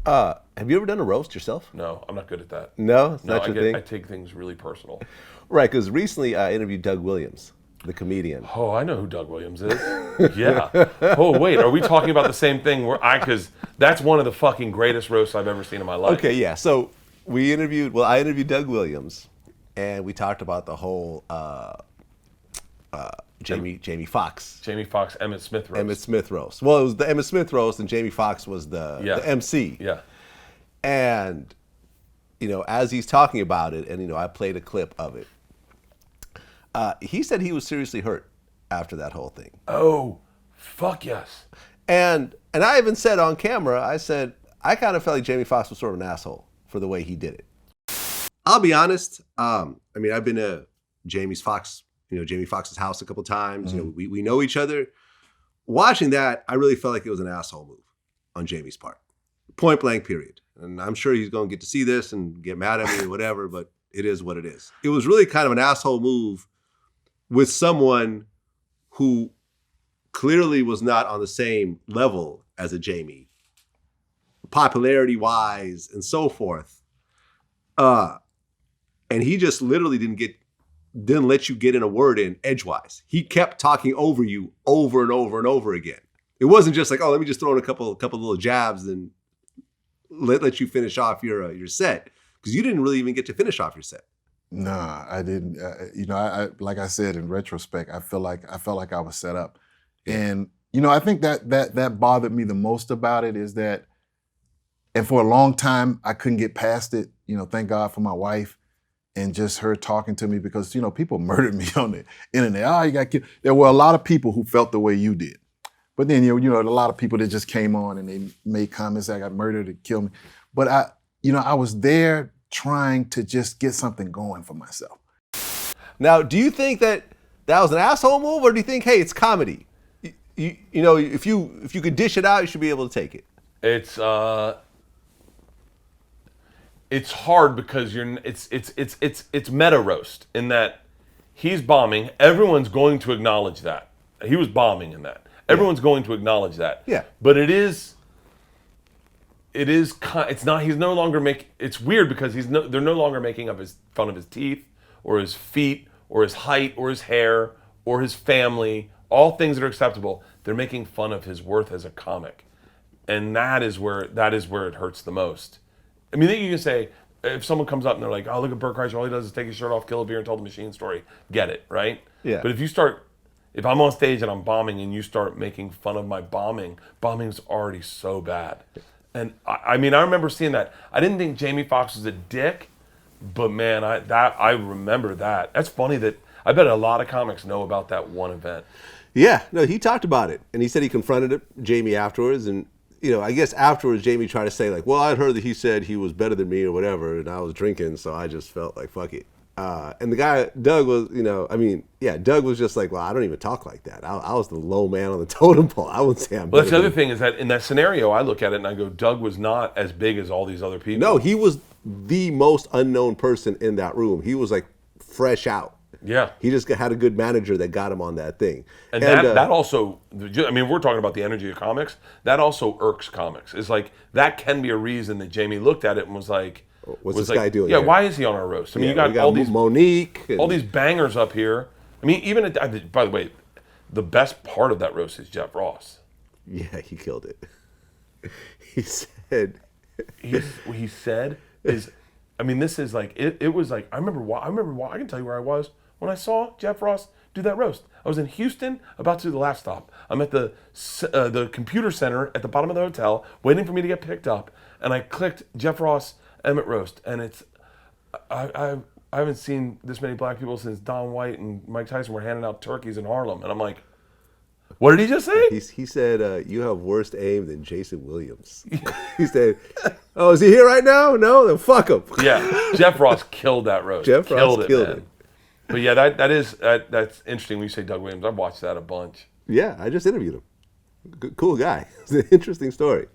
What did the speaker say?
Have you ever done a roast yourself? No, I'm not good at that. No, it's not your thing? I take things really personal. Right, because recently I interviewed Doug Williams, the comedian. Oh, I know who Doug Williams is. Yeah. Oh, wait, are we talking about the same thing? Because that's one of the fucking greatest roasts I've ever seen in my life. Okay, yeah. So I interviewed Doug Williams, and we talked about the whole Jamie Foxx. Jamie Foxx, Emmitt Smith roast. Emmitt Smith roast. Well, it was the Emmitt Smith roast, and Jamie Foxx was the MC. Yeah. And, as he's talking about it, and, I played a clip of it, he said he was seriously hurt after that whole thing. Oh, fuck yes. And I even said on camera, I said, I kind of felt like Jamie Foxx was sort of an asshole for the way he did it. I'll be honest. I've been to Jamie Foxx's house a couple times. Mm-hmm. We know each other. Watching that, I really felt like it was an asshole move on Jamie's part. Point blank, period. And I'm sure he's going to get to see this and get mad at me or whatever, but it is what it is. It was really kind of an asshole move with someone who clearly was not on the same level as a Jamie, popularity-wise and so forth. And he just literally didn't let you get in a word in edgewise. He kept talking over you over and over and over again. It wasn't just like, oh, let me just throw in a couple little jabs and let you finish off your set, because you didn't really even get to finish off your set. Nah, I didn't. I like I said, in retrospect, I felt like I was set up, and I think that bothered me the most about it is that, and for a long time I couldn't get past it. Thank God for my wife, and just her talking to me, because people murdered me on the internet. Oh, you got killed. There were a lot of people who felt the way you did. But then, a lot of people that just came on and they made comments that I got murdered and killed me. But I was there trying to just get something going for myself. Now, do you think that was an asshole move, or do you think, hey, it's comedy? If you could dish it out, you should be able to take it. It's hard because it's meta roast in that he's bombing. Everyone's going to acknowledge that he was bombing in that. Everyone's going to acknowledge that. Yeah. But it's not, he's no longer it's weird because they're no longer making fun of his teeth or his feet or his height or his hair or his family, all things that are acceptable. They're making fun of his worth as a comic. And that is where it hurts the most. I mean, you can say, if someone comes up and they're like, oh, look at Bert Kreischer, all he does is take his shirt off, kill a beer, and tell the machine story. Get it, right? Yeah. But if I'm on stage and I'm bombing and you start making fun of my bombing's already so bad. And I remember seeing that. I didn't think Jamie Foxx was a dick, but man, I remember that. That's funny that I bet a lot of comics know about that one event. Yeah, no, he talked about it, and he said he confronted Jamie afterwards, and I guess afterwards Jamie tried to say like, well, I'd heard that he said he was better than me or whatever, and I was drinking, so I just felt like fuck it. And the guy, Doug, was, Doug was just like, well, I don't even talk like that. I was the low man on the totem pole. I wouldn't say I'm better. Well, that's the other thing is that in that scenario, I look at it and I go, Doug was not as big as all these other people. No, he was the most unknown person in that room. He was like fresh out. Yeah. He just had a good manager that got him on that thing. And that also, we're talking about the energy of comics. That also irks comics. It's like, that can be a reason that Jamie looked at it and was like, what's this guy doing? Yeah, why is he on our roast? You got all these Monique, all these bangers up here. Even by the way, the best part of that roast is Jeff Ross. Yeah, he killed it. He said, this is like it was like I remember I can tell you where I was when I saw Jeff Ross do that roast. I was in Houston, about to do the last stop. I'm at the computer center at the bottom of the hotel, waiting for me to get picked up, and I clicked Jeff Ross Emmitt roast, and I haven't seen this many black people since Don White and Mike Tyson were handing out turkeys in Harlem, and I'm like, what did he just say? He said, you have worse aim than Jason Williams. He said, oh, is he here right now? No, then fuck him. Yeah, Jeff Ross killed that roast. Jeff Ross killed it. But yeah, that's interesting when you say Doug Williams. I've watched that a bunch. Yeah, I just interviewed him. Cool guy. It's an interesting story.